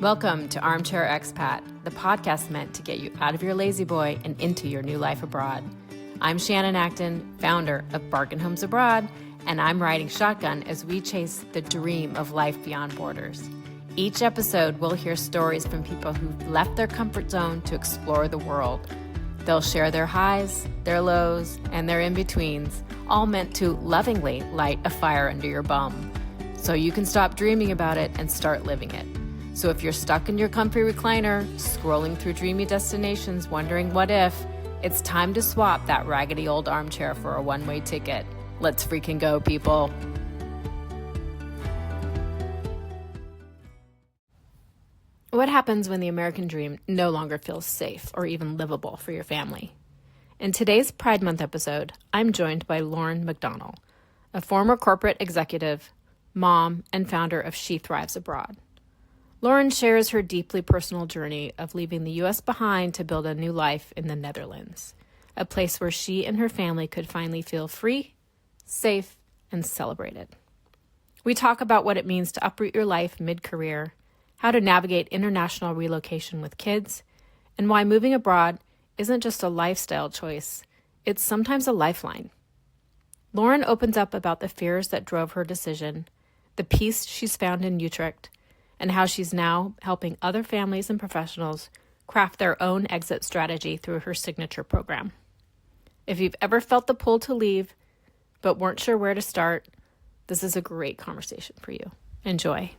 Welcome to Armchair Expat, the podcast meant to get you out of your lazy boy and into your new life abroad. I'm Shannon Acton, founder of Bargain Homes Abroad, and I'm riding shotgun as we chase the dream of life beyond borders. Each episode, we'll hear stories from people who've left their comfort zone to explore the world. They'll share their highs, their lows, and their in-betweens, all meant to lovingly light a fire under your bum, so you can stop dreaming about it and start living it. So if you're stuck in your comfy recliner, scrolling through dreamy destinations, wondering what if, it's time to swap that raggedy old armchair for a one-way ticket. Let's freaking go, people. What happens when the American dream no longer feels safe or even livable for your family? In today's Pride Month episode, I'm joined by Lauren McDonnell, a former corporate executive, mom, and founder of She Thrives Abroad. Lauren shares her deeply personal journey of leaving the U.S. behind to build a new life in the Netherlands, a place where she and her family could finally feel free, safe, and celebrated. We talk about what it means to uproot your life mid-career, how to navigate international relocation with kids, and why moving abroad isn't just a lifestyle choice, it's sometimes a lifeline. Lauren opens up about the fears that drove her decision, the peace she's found in Utrecht, and how she's now helping other families and professionals craft their own exit strategy through her signature program. If you've ever felt the pull to leave, but weren't sure where to start, this is a great conversation for you. Enjoy.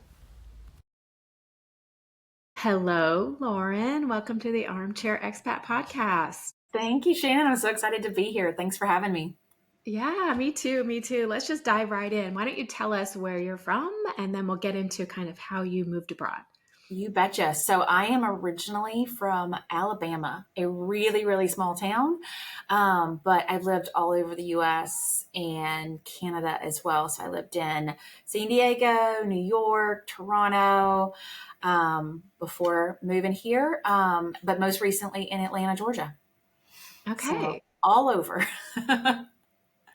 Hello, Lauren. Welcome to the Armchair Expat Podcast. Thank you, Shannon. I'm so excited to be here. Thanks for having me. Yeah, me too. Let's just dive right in. Why don't you tell us where you're from, and then we'll get into kind of how you moved abroad. You betcha. So I am originally from Alabama, a really, really small town, but I've lived all over the U.S. and Canada as well. So I lived in San Diego, New York, Toronto, before moving here, but most recently in Atlanta, Georgia. Okay. So all over.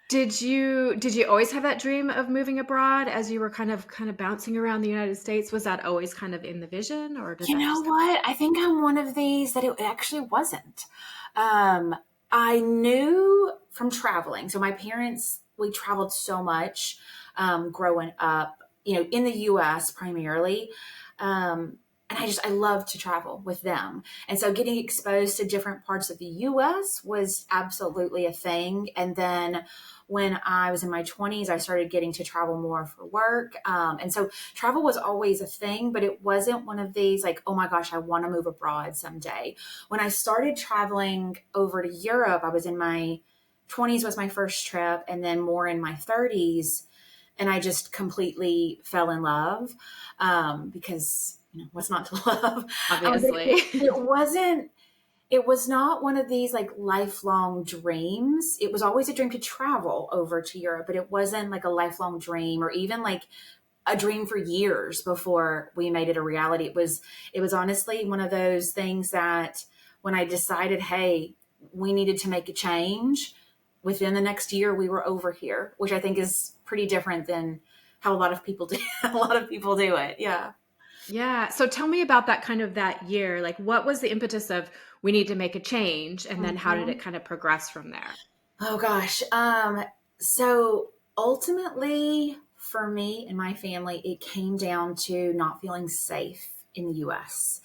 Did you always have that dream of moving abroad as you were kind of bouncing around the United States? Was that always kind of in the vision, or did You know what? I think I'm one of these that it actually wasn't. I knew from traveling. So my parents, we traveled so much growing up, in the U.S. primarily. And I love to travel with them. And so getting exposed to different parts of the U.S. was absolutely a thing. And then when I was in my 20s, I started getting to travel more for work. And so travel was always a thing, but it wasn't one of these like, oh my gosh, I want to move abroad someday. When I started traveling over to Europe, I was in my 20s was my first trip, and then more in my 30s. And I just completely fell in love because what's not to love? Obviously. It was not one of these like lifelong dreams. It was always a dream to travel over to Europe, but it wasn't like a lifelong dream or even like a dream for years before we made it a reality. It was honestly one of those things that when I decided, hey, we needed to make a change, within the next year we were over here, which I think is pretty different than how a lot of people do it. Yeah. Yeah. So tell me about that year. Like, what was the impetus of we need to make a change? And then how did it kind of progress from there? Oh gosh. So ultimately for me and my family, it came down to not feeling safe in the US.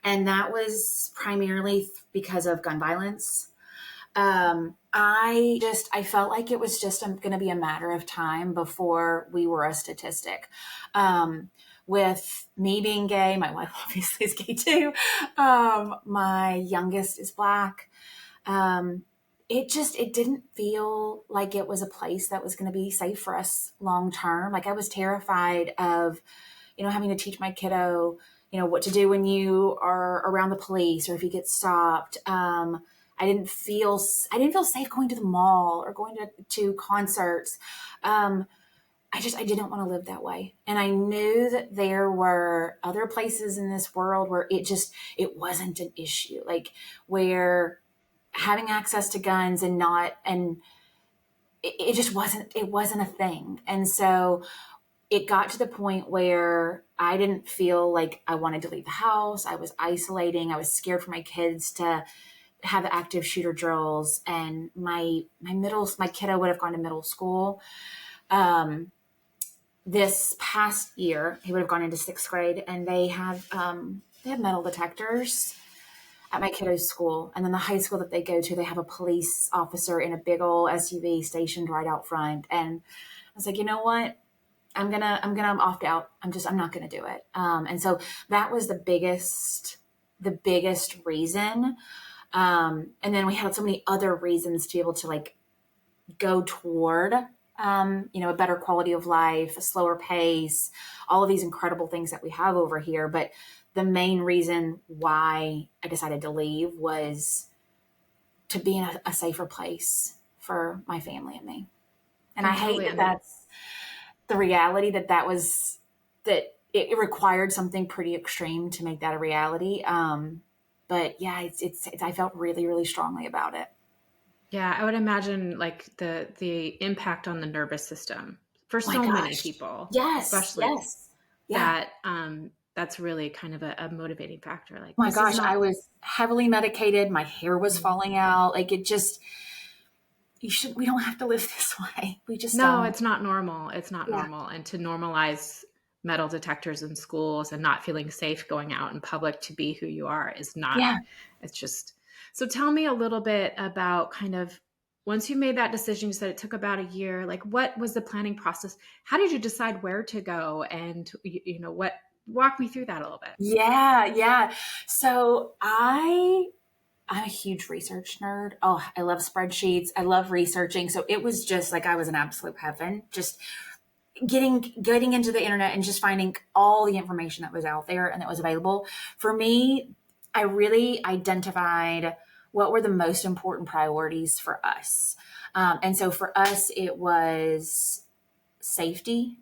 And that was primarily because of gun violence. I felt like it was just going to be a matter of time before we were a statistic. With me being gay, my wife obviously is gay too. My youngest is Black. It didn't feel like it was a place that was going to be safe for us long term. Like I was terrified of, having to teach my kiddo, what to do when you are around the police or if you get stopped. I didn't feel safe going to the mall or going to concerts. I didn't want to live that way. And I knew that there were other places in this world where it wasn't an issue, like where having access to guns it just wasn't a thing. And so it got to the point where I didn't feel like I wanted to leave the house. I was isolating. I was scared for my kids to have active shooter drills, and my kiddo would have gone to middle school. This past year, he would have gone into sixth grade, and they have metal detectors at my kiddo's school. And then the high school that they go to, they have a police officer in a big old SUV stationed right out front. And I was like, you know what? I'm opt out. I'm not gonna do it. And so that was the biggest reason. And then we had so many other reasons to be able to like go toward, a better quality of life, a slower pace, all of these incredible things that we have over here. But the main reason why I decided to leave was to be in a safer place for my family and me. And I Can hate totally that that's the reality, that it required something pretty extreme to make that a reality. But yeah, it's I felt really, really strongly about it. Yeah, I would imagine like the impact on the nervous system for Oh my so many gosh. people, Yes, especially yes. Yeah. that that's really kind of a motivating factor. Like Oh my this is gosh, I not was heavily medicated. My hair was Mhm. falling out. Like it just, we don't have to live this way. We just No, don't. it's not normal. It's not Yeah. normal. And to normalize metal detectors in schools and not feeling safe going out in public to be who you are is not, Yeah. it's just. So tell me a little bit about kind of once you made that decision, you said it took about a year. Like what was the planning process? How did you decide where to go? And, what, walk me through that a little bit. Yeah. Yeah. So I'm a huge research nerd. Oh, I love spreadsheets. I love researching. So it was just like I was in absolute heaven, just getting into the internet and just finding all the information that was out there and that was available. For me, I really identified what were the most important priorities for us. And so for us, it was safety,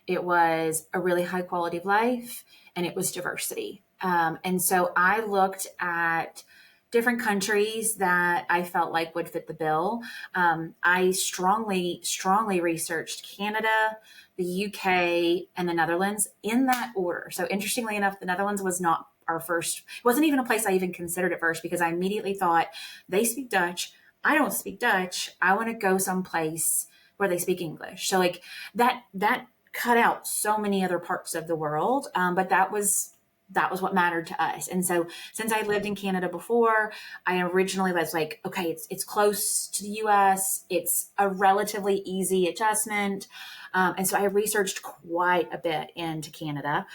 it was a really high quality of life, and it was diversity. And so I looked at different countries that I felt like would fit the bill. I strongly, strongly researched Canada, the UK, and the Netherlands in that order. So interestingly enough, the Netherlands was not our first, it wasn't even a place I even considered at first because I immediately thought they speak Dutch. I don't speak Dutch. I want to go someplace where they speak English. So like that cut out so many other parts of the world. But that was what mattered to us. And so since I lived in Canada before, I originally was like, okay, it's close to the US. It's a relatively easy adjustment. And so I researched quite a bit into Canada,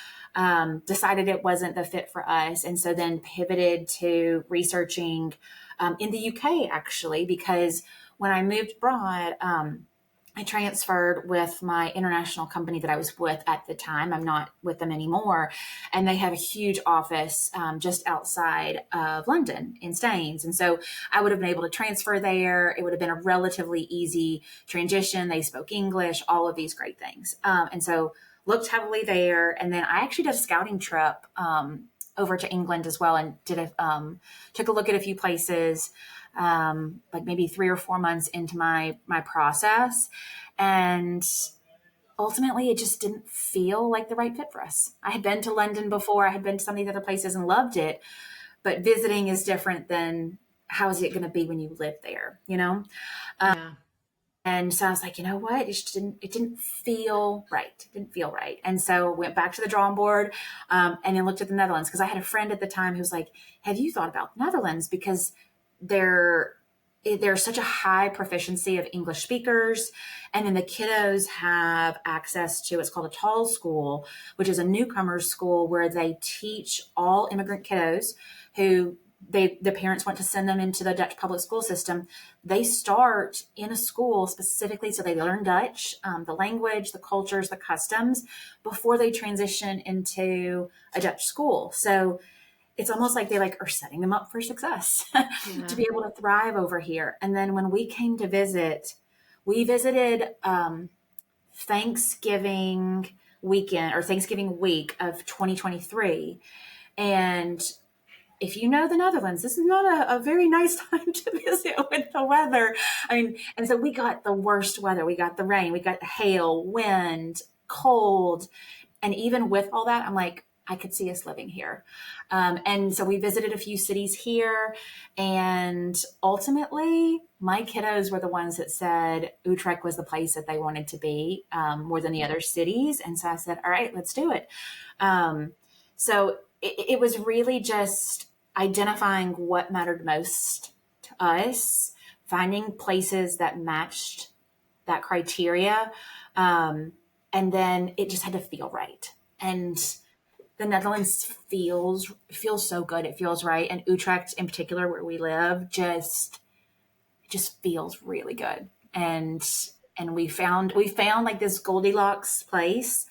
decided it wasn't the fit for us. And so then pivoted to researching in the UK actually, because when I moved abroad, I transferred with my international company that I was with at the time. I'm not with them anymore. And they have a huge office just outside of London in Staines. And so I would have been able to transfer there. It would have been a relatively easy transition. They spoke English, all of these great things. And so looked heavily there. And then I actually did a scouting trip over to England as well and took a look at a few places like maybe 3 or 4 months into my process, and ultimately it just didn't feel like the right fit for us. I had been to London before, I had been to some of these other places and loved it, but visiting is different than how is it going to be when you live there. Yeah. And so I was like, you know what? It didn't feel right. It didn't feel right. And so went back to the drawing board, and then looked at the Netherlands because I had a friend at the time who was like, have you thought about the Netherlands? Because they're there's such a high proficiency of English speakers. And then the kiddos have access to what's called a tall school, which is a newcomer's school where they teach all immigrant kiddos who the parents want to send them into the Dutch public school system. They start in a school specifically so they learn Dutch, the language, the cultures, the customs before they transition into a Dutch school. So it's almost like they like are setting them up for success to Yeah. be able to thrive over here. And then when we came to visit, we visited Thanksgiving weekend or Thanksgiving week of 2023. And if you know the Netherlands, this is not a very nice time to visit with the weather. I mean, and so we got the worst weather. We got the rain, we got the hail, wind, cold. And even with all that, I'm like, I could see us living here. And so we visited a few cities here. And ultimately, my kiddos were the ones that said Utrecht was the place that they wanted to be more than the other cities. And so I said, all right, let's do it. Um, so it was really just identifying what mattered most to us, finding places that matched that criteria. Um, and then it just had to feel right. And the Netherlands feels so good. It feels right. And Utrecht in particular, where we live, just feels really good. And we found like this Goldilocks place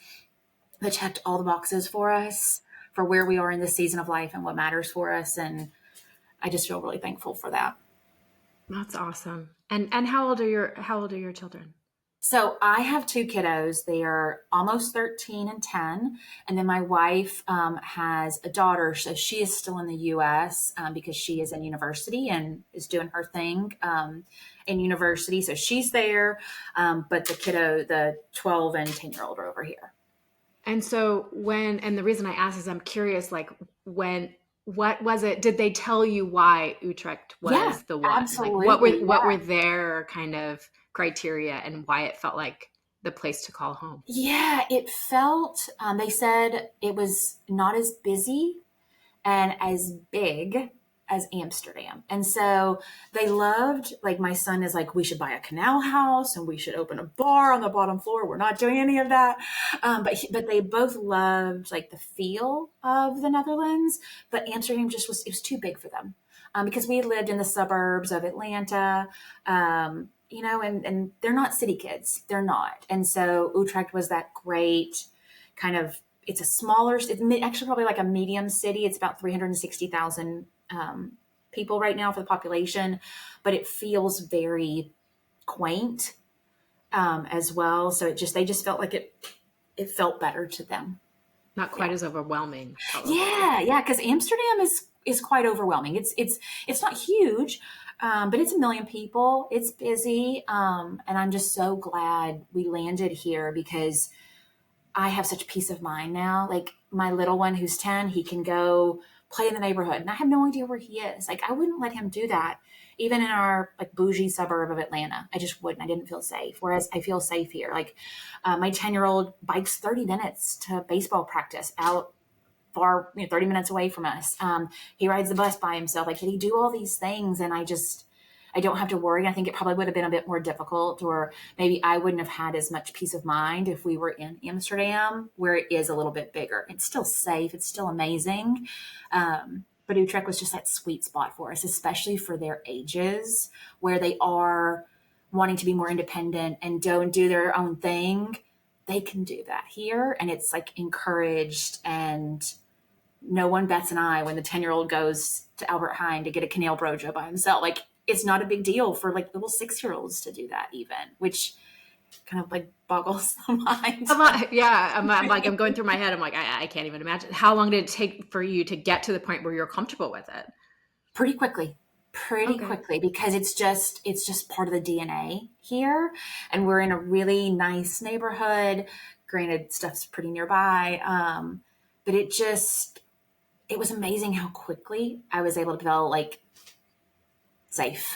that checked all the boxes for us for where we are in this season of life and what matters for us. And I just feel really thankful for that. That's awesome. And how old are your children? So I have two kiddos. They are almost 13 and 10. And then my wife has a daughter. So she is still in the US because she is in university and is doing her thing in university. So she's there. But the 12 and 10-year-old are over here. And so and the reason I ask is I'm curious, like what was it? Did they tell you why Utrecht Yeah, was the one? Like absolutely. what were their kind of criteria and why it felt like the place to call home? Yeah, it felt, they said it was not as busy and as big as Amsterdam. And so they loved, like, my son is like, we should buy a canal house and we should open a bar on the bottom floor. We're not doing any of that. But they both loved like the feel of the Netherlands, but Amsterdam it was too big for them. Because we lived in the suburbs of Atlanta, and they're not city kids. They're not. And so Utrecht was that great kind of, it's actually probably like a medium city. It's about 360,000 people right now for the population, but it feels very quaint as well. So they just felt like it felt better to them. Not quite as overwhelming, probably. Yeah, because Amsterdam is quite overwhelming. It's not huge, but it's 1 million people. It's busy, and I'm just so glad we landed here because I have such peace of mind now. Like my little one who's 10, he can go play in the neighborhood and I have no idea where he is. Like I wouldn't let him do that. Even in our like bougie suburb of Atlanta, I just wouldn't. I didn't feel safe. Whereas I feel safe here. Like my 10-year-old bikes 30 minutes to baseball practice out far, 30 minutes away from us. He rides the bus by himself. Like, he do all these things? And I don't have to worry. I think it probably would have been a bit more difficult, or maybe I wouldn't have had as much peace of mind if we were in Amsterdam, where it is a little bit bigger. It's still safe. It's still amazing. But Utrecht was just that sweet spot for us, especially for their ages, where they are wanting to be more independent and don't do their own thing. They can do that here. And it's like encouraged, and no one bats an eye when the 10-year-old goes to Albert Heijn to get a canal broja by himself. Like, it's not a big deal for like little 6-year-olds to do that even, which kind of like boggles the mind. I'm going through my head. I'm like, I can't even imagine. How long did it take for you to get to the point where you're comfortable with it? Pretty quickly. Okay. Because it's just part of the DNA here, and we're in a really nice neighborhood. Granted, stuff's pretty nearby, but it was amazing how quickly I was able to feel like safe,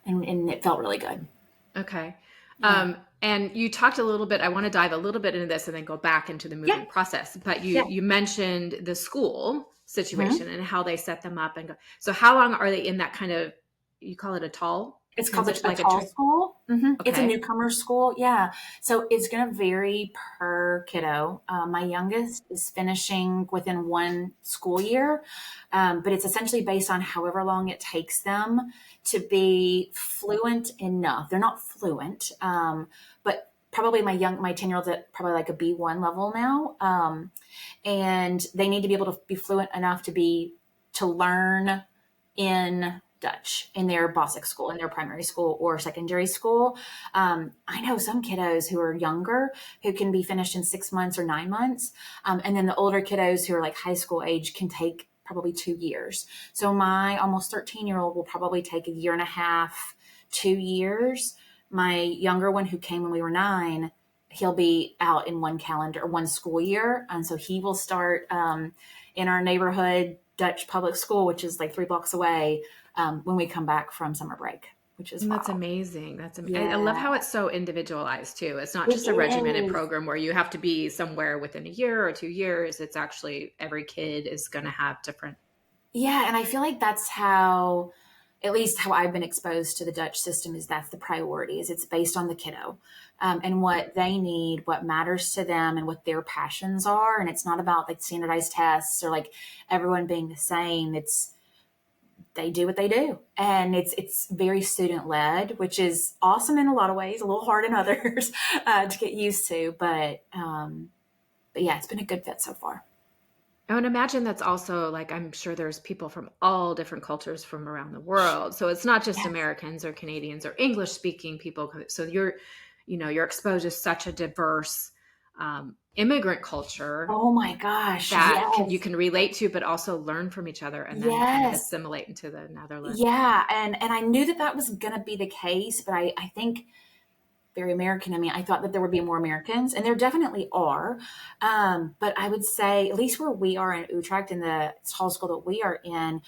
and it felt really good. Okay. Yeah. And you talked a little bit, I want to dive a little bit into this and then go back into the Yeah. moving process, but Yeah. you mentioned the school Mhm. situation and how they set them up and go. So how long are they in that kind of, you call it a tall It's called transition, a like tall school. It's a okay. newcomer school. Yeah. So it's going to vary per kiddo. My youngest is finishing within one school year, but it's essentially based on however long it takes them to be fluent enough. They're not fluent, but probably my 10-year-old's at probably like a B1 level now. And they need to be able to be fluent enough to learn in Dutch in their basic school, in their primary school or secondary school. I know some kiddos who are younger who can be finished in 6 months or 9 months. And then the older kiddos who are like high school age can take probably 2 years. So my almost 13-year-old will probably take a year and a half, 2 years. My younger one, who came when we were 9, he'll be out in one calendar, one school year. And so he will start in our neighborhood Dutch public school, which is like 3 blocks away, when we come back from summer break, which is And that's wild. amazing. I love Yeah, how it's so individualized too. It's not it just a regimented is. program where you have to be somewhere within a year or 2 years. It's actually every kid is going to have different. Yeah, and I feel like that's how, at least how I've been exposed to the Dutch system, is that's the priority. Is it's based on the kiddo, and what they need, what matters to them, and what their passions are. And it's not about like standardized tests or like everyone being the same. It's they do what they do, and it's very student led, which is awesome in a lot of ways, a little hard in others to get used to. But yeah, it's been a good fit so far. I would imagine that's also like, I'm sure there's people from all different cultures from around the world. So it's not just Yes. Americans or Canadians or English speaking people. So you're exposed to such a diverse immigrant culture Oh my gosh. that you Yes. can relate to, but also learn from each other and then kind of Yes. assimilate into the Netherlands. Yeah, and I knew that that was going to be the case, but I think very American. I mean, I thought that there would be more Americans, and there definitely are. But I would say, at least where we are in Utrecht, in the hall school that we are in,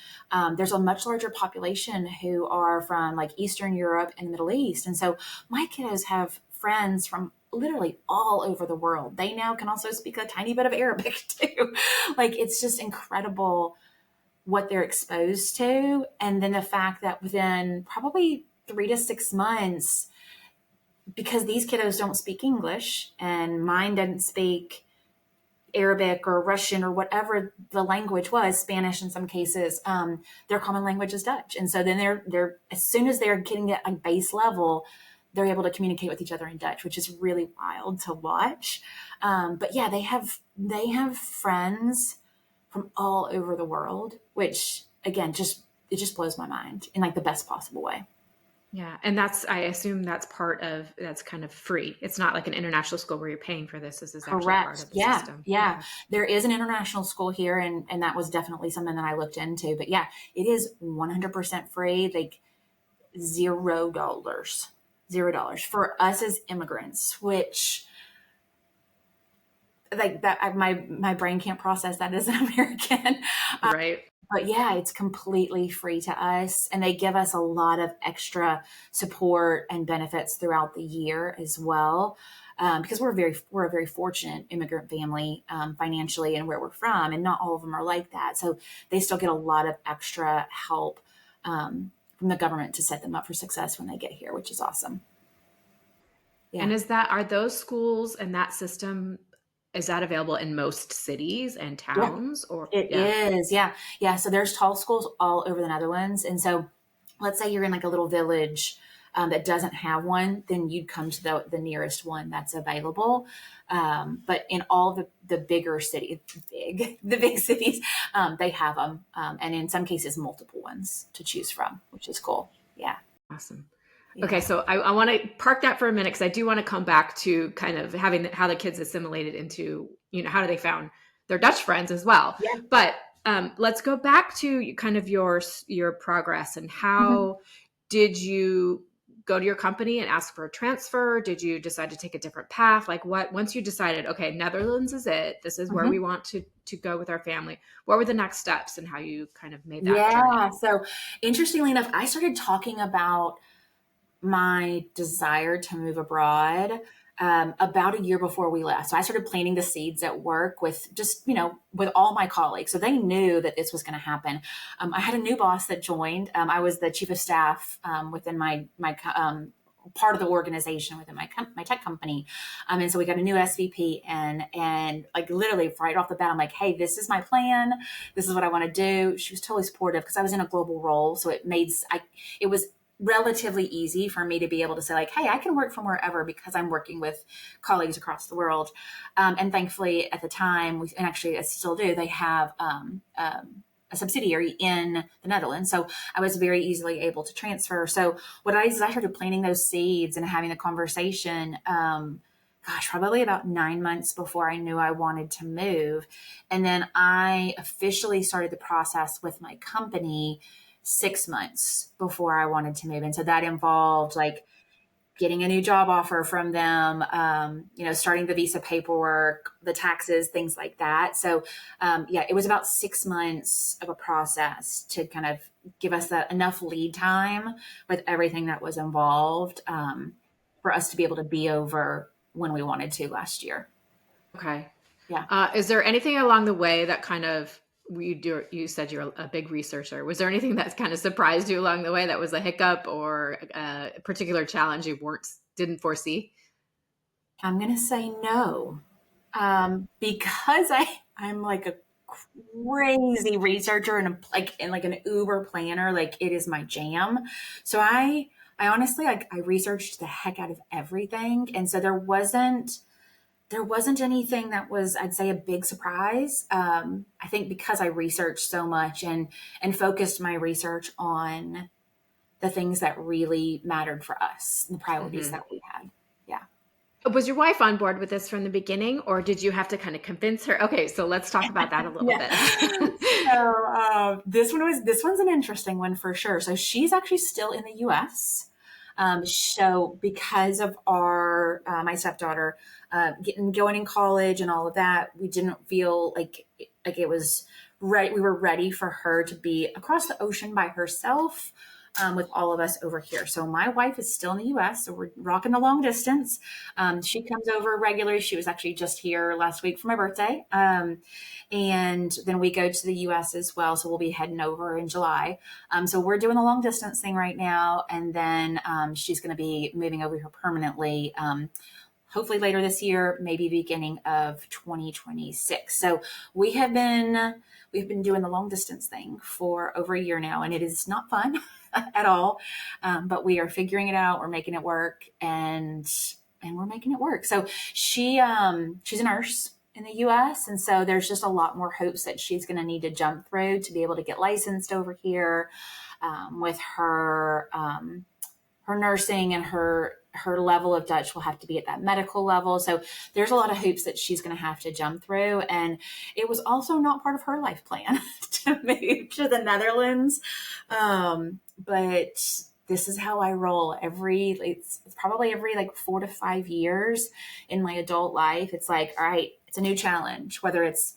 there's a much larger population who are from like Eastern Europe and the Middle East, and so my kiddos have friends from literally all over the world. They now can also speak a tiny bit of Arabic too. Like it's just incredible what they're exposed to. And then the fact that within probably 3 to 6 months, because these kiddos don't speak English and mine doesn't speak Arabic or Russian or whatever the language was, Spanish in some cases, their common language is Dutch. And so then they're as soon as they're getting at a base level, they're able to communicate with each other in Dutch, which is really wild to watch. But yeah, they have friends from all over the world, which again, just it just blows my mind in like the best possible way. Yeah. And I assume that's kind of free. It's not like an international school where you're paying for this. This is actually part Correct. of the Yeah. system. Yeah. Yeah. There is an international school here, and that was definitely something that I looked into. But yeah, it is 100% free, like $0. $0 for us as immigrants, which like that my brain can't process that as an American. Right. But yeah, it's completely free to us. And they give us a lot of extra support and benefits throughout the year as well. Because we're a very fortunate immigrant family, financially and where we're from, and not all of them are like that. So they still get a lot of extra help from the government to set them up for success when they get here, which is awesome. And Yeah. are those schools and that system, is that available in most cities and Yeah. towns or It yeah. is. Yeah. Yeah. So there's tall schools all over the Netherlands. And so let's say you're in like a little village that doesn't have one, then you'd come to the nearest one that's available. But in all the bigger cities, the big cities, they have them. And in some cases, multiple ones to choose from, which is cool. Yeah. Awesome. Okay, Yeah. so I want to park that for a minute because I do want to come back to kind of having how the kids assimilated into, how do they found their Dutch friends as well. Yeah. But let's go back to kind of your progress and Mhm. how did you go to your company and ask for a transfer? Did you decide to take a different path? Like what once you decided, okay, Netherlands is it. This is where we Mhm. want to go with our family. What were the next steps and how you kind of made that journey? Yeah. So interestingly enough, I started talking about my desire to move abroad about a year before we left. So I started planting the seeds at work with just, with all my colleagues. So they knew that this was going to happen. I had a new boss that joined. I was the chief of staff within my part of the organization within my tech company. And so we got a new SVP and like literally right off the bat, I'm like, hey, this is my plan. This is what I want to do. She was totally supportive because I was in a global role. So it was relatively easy for me to be able to say like, hey, I can work from wherever because I'm working with colleagues across the world. And thankfully at the time, and actually I still do, they have a subsidiary in the Netherlands. So I was very easily able to transfer. So what I did is I started planting those seeds and having the conversation, gosh, probably about 9 months before I knew I wanted to move. And then I officially started the process with my company 6 months before I wanted to move. And so that involved like getting a new job offer from them, starting the visa paperwork, the taxes, things like that. So, yeah, it was about 6 months of a process to kind of give us that enough lead time with everything that was involved, for us to be able to be over when we wanted to last year. Okay. Yeah. Is there anything along the way that kind of you said you're a big researcher. Was there anything that kind of surprised you along the way that was a hiccup or a particular challenge you didn't foresee? I'm going to say no. Because I'm like a crazy researcher and like an uber planner, like it is my jam. So I honestly, like, I researched the heck out of everything. And so there wasn't anything that was, I'd say, a big surprise. I think because I researched so much and focused my research on the things that really mattered for us, the priorities Hmm. that we had. Yeah. Was your wife on board with this from the beginning, or did you have to kind of convince her? Okay, so let's talk about that a little Yeah. bit. So this one's an interesting one for sure. So she's actually still in the U.S. So because of our my stepdaughter going in college and all of that, we didn't feel like it was right. We were ready for her to be across the ocean by herself. With all of us over here. So my wife is still in the US, so we're rocking the long distance. She comes over regularly. She was actually just here last week for my birthday. And then we go to the US as well. So we'll be heading over in July. So we're doing the long distance thing right now. And then she's going to be moving over here permanently. Hopefully later this year, maybe beginning of 2026. So we've been doing the long distance thing for over a year now, and it is not fun at all. But we are figuring it out. We're making it work, and we're making it work. So she's a nurse in the U.S., and so there's just a lot more hoops that she's going to need to jump through to be able to get licensed over here, with her nursing and her level of Dutch will have to be at that medical level. So there's a lot of hoops that she's going to have to jump through. And it was also not part of her life plan to move to the Netherlands. But this is how I roll it's probably every like 4 to 5 years in my adult life. It's like, all right, it's a new challenge, whether it's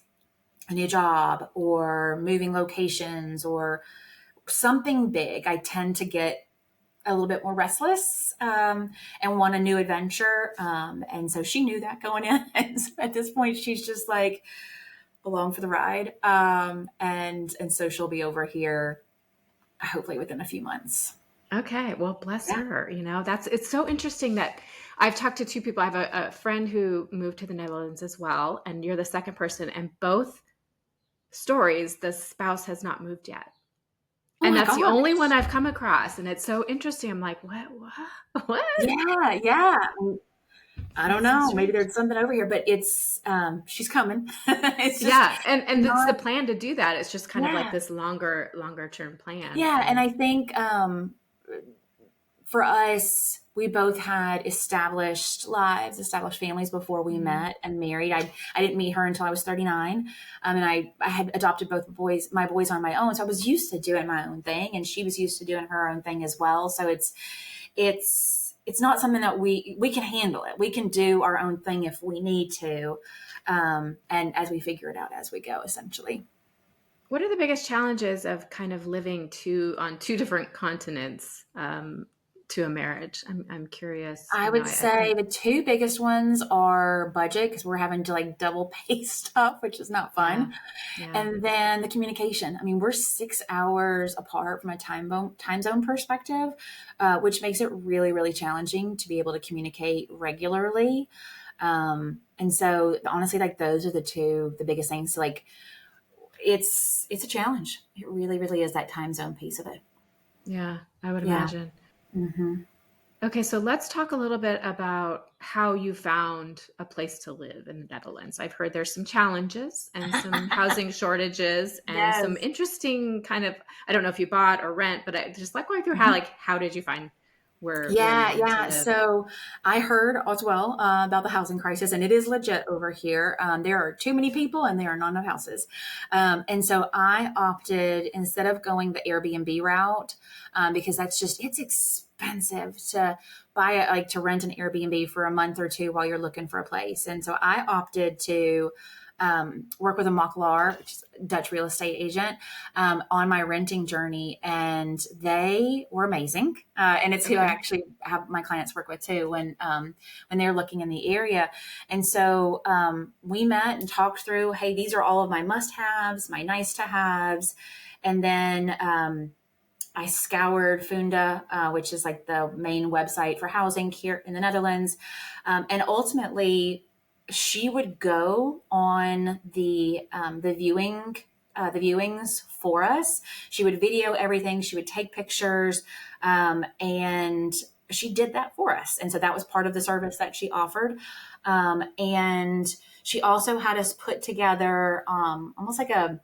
a new job or moving locations or something big. I tend to get a little bit more restless, and want a new adventure. And so she knew that going in. And so at this point, she's just like along for the ride. And so she'll be over here hopefully within a few months. Okay, well, bless Yeah. her. It's so interesting that I've talked to two people. I have a friend who moved to the Netherlands as well, and you're the second person, and both stories, the spouse has not moved yet. Oh And my that's the only one gosh. I've come across. And it's so interesting. I'm like, what? Yeah. Yeah. I don't That's so know. Maybe strange. there's something over here, but she's coming. It's just Yeah. And it's the not, plan to do that. It's just kind of like yeah. this longer term plan. Yeah. And And I think, for us, we both had established lives, established families before we mhm. met and married. I didn't meet her until I was 39. And I had adopted my boys on my own. So I was used to doing my own thing, and she was used to doing her own thing as well. So it's not something that we can handle it. We can do our own thing if we need to. And as we figure it out as we go, essentially. What are the biggest challenges of kind of living on two different continents, to a marriage? I'm curious. I would I say think, the two biggest ones are budget, because we're having to like double pay stuff, which is not yeah, fun. yeah. And then the communication. I mean, we're 6 hours apart from a time zone perspective, which makes it really, really challenging to be able to communicate regularly. And so honestly, like those are the biggest things. So, like, it's a challenge. It really, really is that time zone piece of it. Yeah, I would Yeah. imagine. Hmm. Okay, so let's talk a little bit about how you found a place to live in the Netherlands. I've heard there's some challenges and some housing shortages and some Yes. interesting kind of, I don't know if you bought or rent, but I just like going through how did you find where you Yeah, wanted to yeah. live? So I heard as well about the housing crisis, and it is legit over here. There are too many people, and there are not enough houses. And so I opted, instead of going the Airbnb route, because it's expensive to buy it, like to rent an Airbnb for a month or two while you're looking for a place. And so I opted to work with a McDonnell, which is a Dutch real estate agent, on my renting journey, and they were amazing. And it's who I actually have my clients work with too when they're looking in the area. And so we met and talked through, hey, these are all of my must-haves, my nice-to-haves, and then I scoured Funda, which is like the main website for housing here in the Netherlands, and ultimately she would go on the viewings for us. She would video everything. She would take pictures, and she did that for us. And so that was part of the service that she offered. And she also had us put together almost like a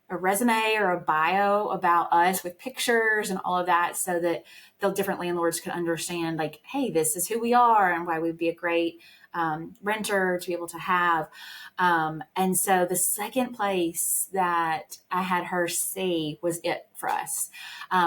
resume or a bio about us with pictures and all of that, so that the different landlords could understand, like, hey, this is who we are and why we'd be a great renter to be able to have. And so the second place that I had her see was it for us.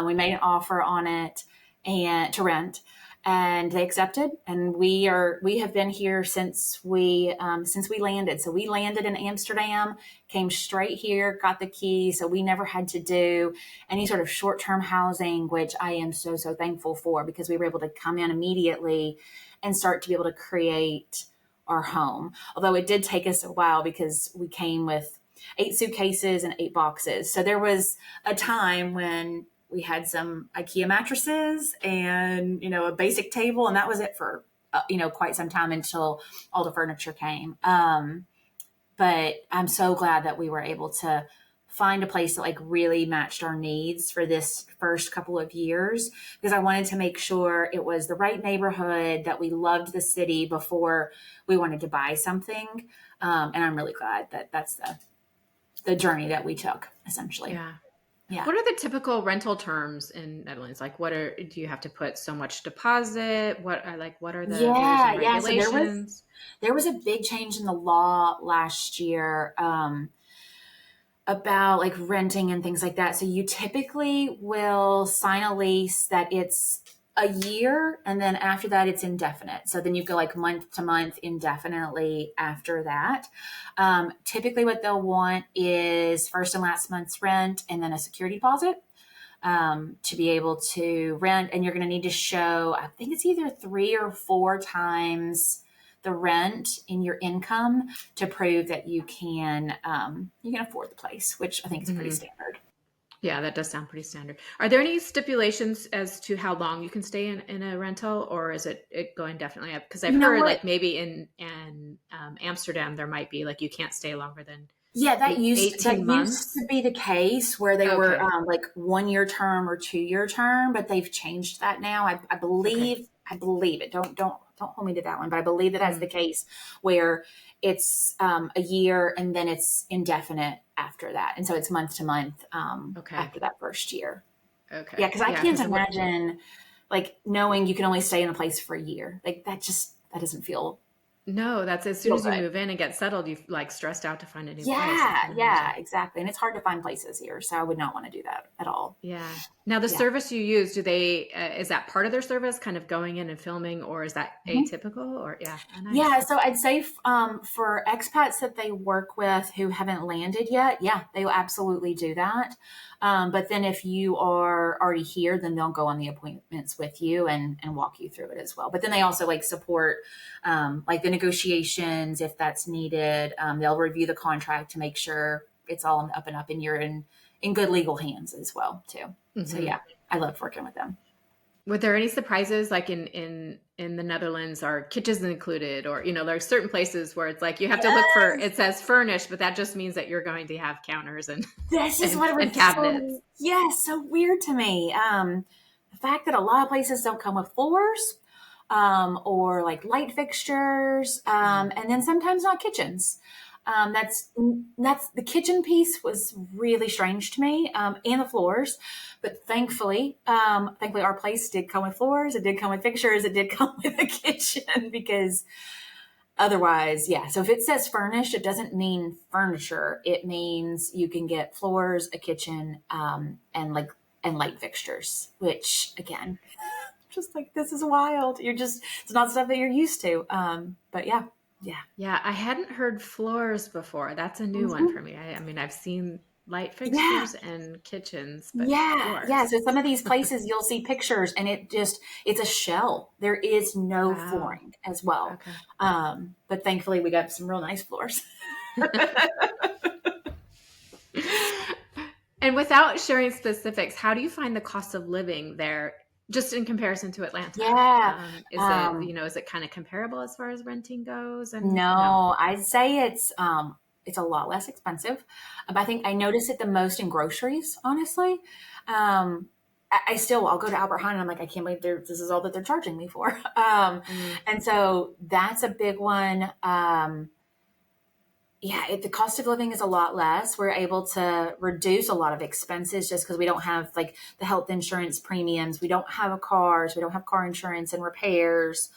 We made an offer on it and to rent, and they accepted. And we have been here since we landed. So we landed in Amsterdam, came straight here, got the key. So we never had to do any sort of short-term housing, which I am so, so thankful for, because we were able to come in immediately and start to be able to create our home. Although it did take us a while, because we came with 8 suitcases and 8 boxes. So there was a time when we had some IKEA mattresses and, a basic table, and that was it for, quite some time until all the furniture came. But I'm so glad that we were able to find a place that like really matched our needs for this first couple of years, because I wanted to make sure it was the right neighborhood, that we loved the city before we wanted to buy something. And I'm really glad that that's the journey that we took, essentially. Yeah. Yeah. What are the typical rental terms in Netherlands? Like, do you have to put so much deposit? What are the rules and regulations? So there was a big change in the law last year, about like renting and things like that. So you typically will sign a lease that it's a year, and then after that it's indefinite. So then you go like month to month indefinitely after that. Typically what they'll want is first and last month's rent, and then a security deposit to be able to rent. And you're going to need to show, I think it's either 3 or 4 times the rent in your income to prove that you can afford the place, which I think is pretty standard. Yeah, that does sound pretty standard. Are there any stipulations as to how long you can stay in a rental, or is it going definitely up? Because I've heard like maybe in Amsterdam there might be like you can't stay longer than that used 18 months. To be the case, where they were like 1-year term or 2-year term, but they've changed that now. I believe it. Don't hold me to that one, but I believe that's the case, where it's a year and then it's indefinite after that, and so it's month to month after that first year. Okay. Yeah, because I can't imagine like knowing you can only stay in a place for a year. Like that doesn't feel. No, that's as soon as you move in and get settled, you've like stressed out to find a new place. Yeah, exactly. And it's hard to find places here, so I would not want to do that at all. Yeah. Now the service you use, do they, is that part of their service, kind of going in and filming, or is that atypical, or nice. Yeah. So I'd say for expats that they work with who haven't landed yet, they will absolutely do that. But then if you are already here, then they'll go on the appointments with you and walk you through it as well. But then they also like support like the negotiations if that's needed. They'll review the contract to make sure it's all up and up, and you're in good legal hands as well too. So yeah, I love working with them. Were there any surprises, like in the Netherlands, are kitchens included, or there are certain places where it's like you have to look for, it says furnished, but that just means that you're going to have counters and this is what it was, and cabinets. So weird to me. The fact that a lot of places don't come with floors, or like light fixtures, and then sometimes not kitchens. That's the kitchen piece was really strange to me, and the floors, but thankfully our place did come with floors. It did come with fixtures. It did come with a kitchen, because otherwise, so if it says furnished, it doesn't mean furniture. It means you can get floors, a kitchen, and light fixtures, which again, just like, this is wild. It's not stuff that you're used to. But yeah. Yeah, I hadn't heard floors before. That's a new one Mhm. for me. I mean, I've seen light Yeah. fixtures and kitchens, but Yeah. Yeah. floors. So some of these places you'll see pictures and it's a shell. There is no Wow. flooring as well. Okay. But thankfully we got some real nice floors. And without sharing specifics, how do you find the cost of living there, just in comparison to Atlanta? Yeah. Is it, is it kind of comparable as far as renting goes? And no. No, I'd say it's a lot less expensive. But I think I notice it the most in groceries, honestly. I still I'll go to Albert Heijn and I'm like, I can't believe this is all that they're charging me for. Mm, And so that's a big one. Yeah, the cost of living is a lot less. We're able to reduce a lot of expenses just because we don't have like the health insurance premiums. We don't have a car, so we don't have car insurance and repairs.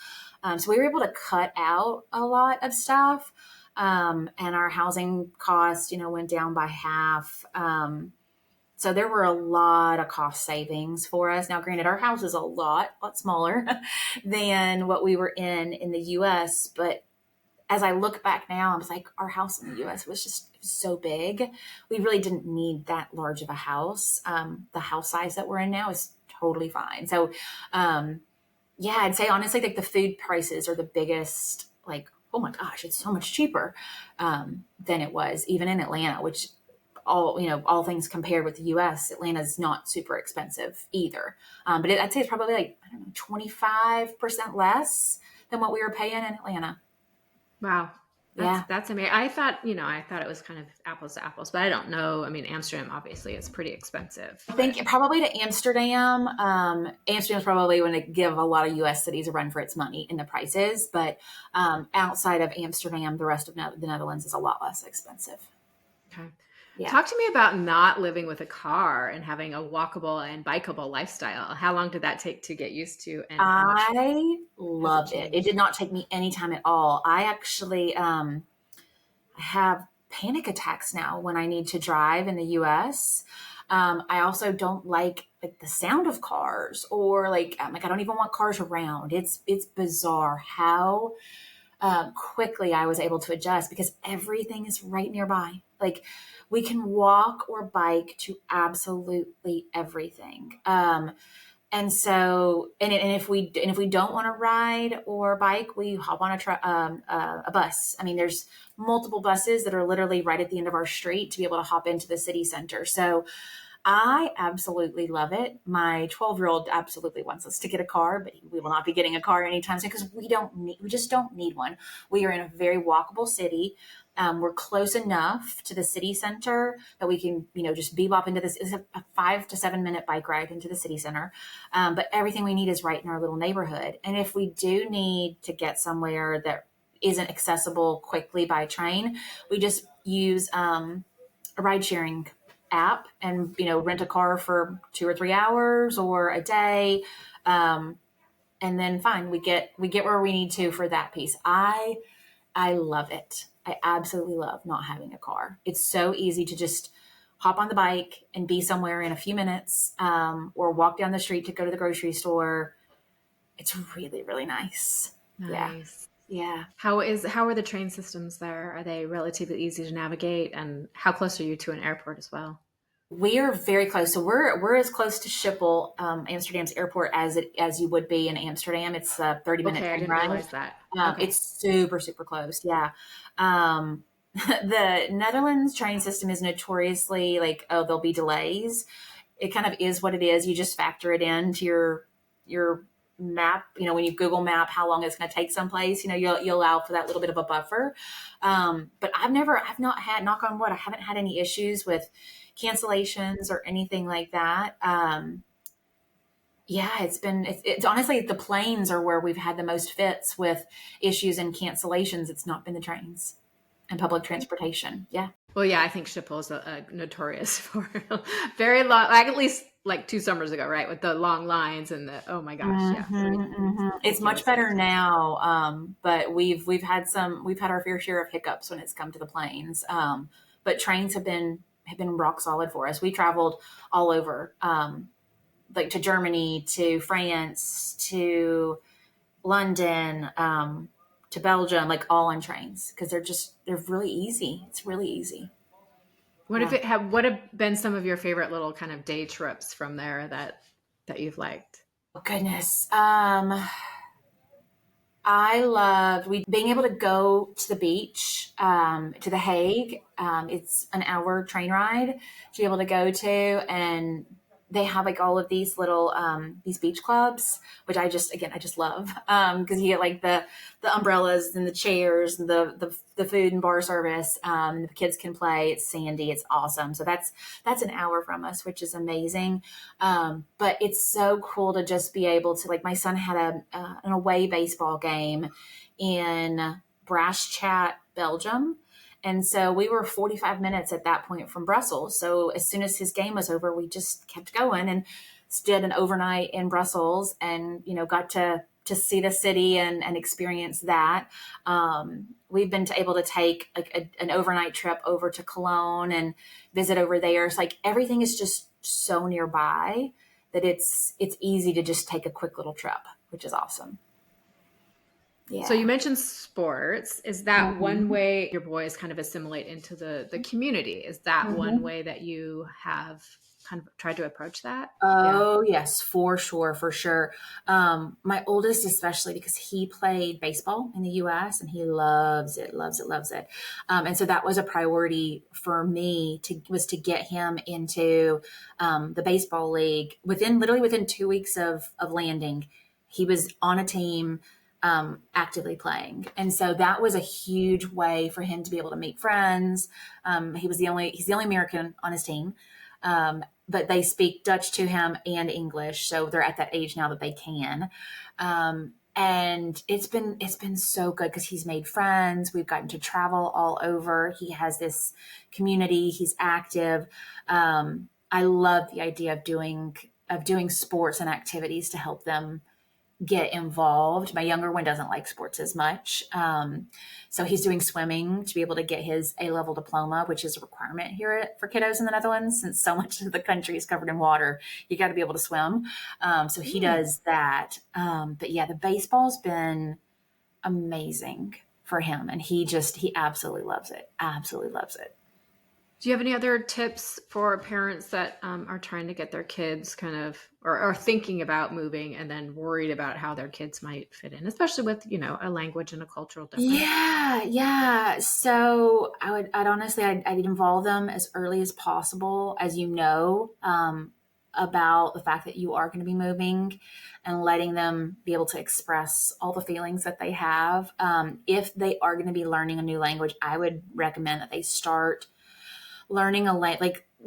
So we were able to cut out a lot of stuff. And our housing cost, went down by half. So there were a lot of cost savings for us. Now, granted, our house is a lot smaller than what we were in the US, but as I look back now, I was like, our house in the US was just so big. We really didn't need that large of a house. The house size that we're in now is totally fine. So, yeah, I'd say honestly, like the food prices are the biggest, like, oh my gosh, it's so much cheaper than it was even in Atlanta, which all things compared with the US, Atlanta's not super expensive either. But I'd say it's probably like, I don't know, 25% less than what we were paying in Atlanta. wow. Yeah. That's amazing. I thought it was kind of apples to apples, but I don't know. I mean, Amsterdam obviously is pretty expensive, I but think probably to Amsterdam. Amsterdam's probably going to give a lot of U.S. cities a run for its money in the prices, but outside of Amsterdam, the rest of the Netherlands is a lot less expensive. okay. Yeah, Talk to me about not living with a car and having a walkable and bikeable lifestyle. How long did that take to get used to, and how much I has it loved it. It changed? did not take me any time at all. I actually have panic attacks now when I need to drive in the U.S. I also don't like the sound of cars or like I don't even want cars around. It's bizarre how quickly I was able to adjust because everything is right nearby. Like we can walk or bike to absolutely everything. And so, and if we don't want to ride or bike, we hop on a bus. I mean, there's multiple buses that are literally right at the end of our street to be able to hop into the city center. So I absolutely love it. My 12-year-old absolutely wants us to get a car, but we will not be getting a car anytime soon because we just don't need one. We are in a very walkable city. We're close enough to the city center that we can, just bebop into this. It's a 5 to 7 minute bike ride into the city center. But everything we need is right in our little neighborhood. And if we do need to get somewhere that isn't accessible quickly by train, we just use a ride sharing app and rent a car for 2 or 3 hours or a day, and then fine, we get where we need to for that piece. I love it. I absolutely love not having a car. It's so easy to just hop on the bike and be somewhere in a few minutes, or walk down the street to go to the grocery store. It's really, really nice. Yeah. Nice. Yeah. How are the train systems there? Are they relatively easy to navigate? And how close are you to an airport as well? We are very close. So we're as close to Schiphol, Amsterdam's airport, as you would be in Amsterdam. It's a 30-minute Okay, I train didn't ride. realize that. It's Okay. super, super close. Yeah. The Netherlands train system is notoriously like, oh, there'll be delays. It kind of is what it is. You just factor it into your map. When you Google Map how long it's going to take someplace, you'll allow for that little bit of a buffer. But I've not had, knock on wood, I haven't had any issues with cancellations or anything like that. Yeah, it's honestly the planes are where we've had the most fits with issues and cancellations. It's not been the trains and public transportation. Yeah. Well, yeah, I think Schiphol is notorious for very long, like at least like 2 summers ago, right? With the long lines and oh my gosh, yeah, It's much ridiculously better expensive. now, but we've had our fair share of hiccups when it's come to the planes. But trains have been rock solid for us. We traveled all over like to Germany, to France, to London, to Belgium, like all on trains because they're really easy. It's really easy. Yeah. What have been some of your favorite little kind of day trips from there that you've liked? Oh, goodness. I loved we being able to go to the beach, to The Hague. It's an hour train ride to be able to go to, and they have like all of these little these beach clubs, which I just love because you get like the umbrellas and the chairs and the food and bar service. The kids can play. It's sandy. It's awesome. So that's an hour from us, which is amazing. But it's so cool to just be able to like my son had an away baseball game in Braschat, Belgium. And so we were 45 minutes at that point from Brussels. So as soon as his game was over, we just kept going and did an overnight in Brussels and, got to see the city and experience that. We've been able to take like an overnight trip over to Cologne and visit over there. It's like everything is just so nearby that it's easy to just take a quick little trip, which is awesome. So you Yeah. mentioned sports. Is that one Mhm. way your boys kind of assimilate into the community? Is that one Mhm. way that you have kind of tried to approach that? Yeah. Oh, yes, for sure, for sure. My oldest, especially because he played baseball in the US and he loves it, loves it, loves it. And so that was a priority for me was to get him into the baseball league literally within 2 weeks of landing. He was on a team actively playing. And so that was a huge way for him to be able to meet friends. He's the only American on his team. But they speak Dutch to him and English, so they're at that age now that they can. And it's been so good because he's made friends. We've gotten to travel all over. He has this community. He's active. I love the idea of doing sports and activities to help them get involved. My younger one doesn't like sports as much. So he's doing swimming to be able to get his A-level diploma, which is a requirement here for kiddos in the Netherlands, since so much of the country is covered in water. You got to be able to swim. So he Mm. does that. But yeah, the baseball's been amazing for him. And he absolutely loves it. Absolutely loves it. Do you have any other tips for parents that are trying to get their kids kind of or thinking about moving and then worried about how their kids might fit in, especially with, a language and a cultural difference? Yeah, yeah. So I'd honestly, I'd involve them as early as possible, as about the fact that you are going to be moving and letting them be able to express all the feelings that they have. If they are going to be learning a new language, I would recommend that they start learning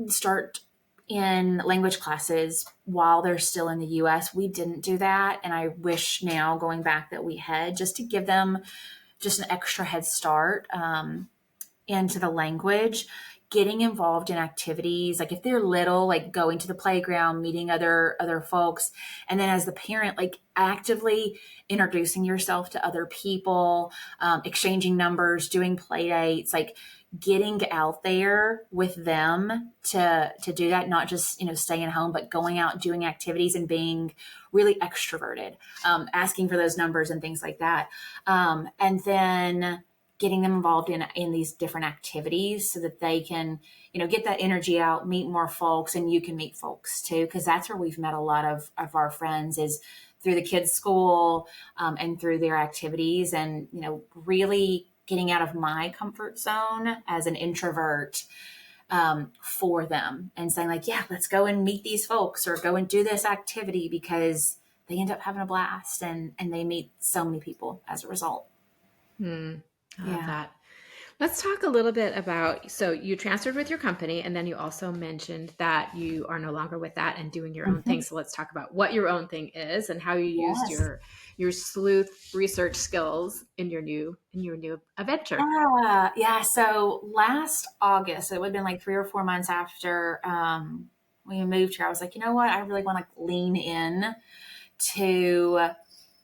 start in language classes while they're still in the US. We didn't do that. And I wish now going back that we had just to give them just an extra head start into the language, getting involved in activities. Like if they're little, like going to the playground, meeting other folks. And then as the parent, like actively introducing yourself to other people, exchanging numbers, doing play dates, like getting out there with them to do that, not just staying home, but going out doing activities and being really extroverted, asking for those numbers and things like that, and then getting them involved in these different activities so that they can get that energy out, meet more folks, and you can meet folks too, because that's where we've met a lot of our friends is through the kids school, and through their activities, and really getting out of my comfort zone as an introvert, for them and saying like, yeah, let's go and meet these folks or go and do this activity, because they end up having a blast and they meet so many people as a result. Hmm. I love Yeah. that. Let's talk a little bit about, so you transferred with your company and then you also mentioned that you are no longer with that and doing your own thing. Mhm. So let's talk about what your own thing is and how you used Yes. your sleuth research skills in your new adventure. Yeah. So last August, it would have been like 3 or 4 months after we moved here, I was like, you know what? I really want to lean in to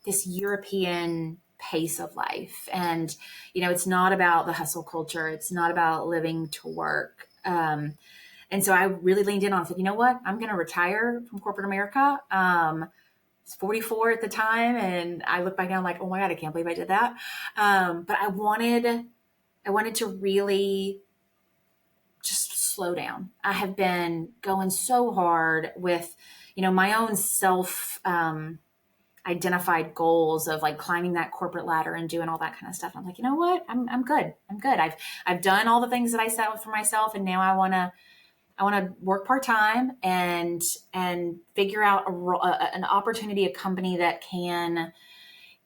this European pace of life. And, it's not about the hustle culture. It's not about living to work. And so I really leaned in on, I said, you know what? I'm going to retire from corporate America. I was 44 at the time. And I look back now, I'm like, oh my God, I can't believe I did that. But I wanted to really just slow down. I have been going so hard with, my own self, identified goals of like climbing that corporate ladder and doing all that kind of stuff. And I'm like, you know what? I'm good. I'm good. I've done all the things that I set out for myself. And now I want to work part-time and figure out an opportunity, a company that can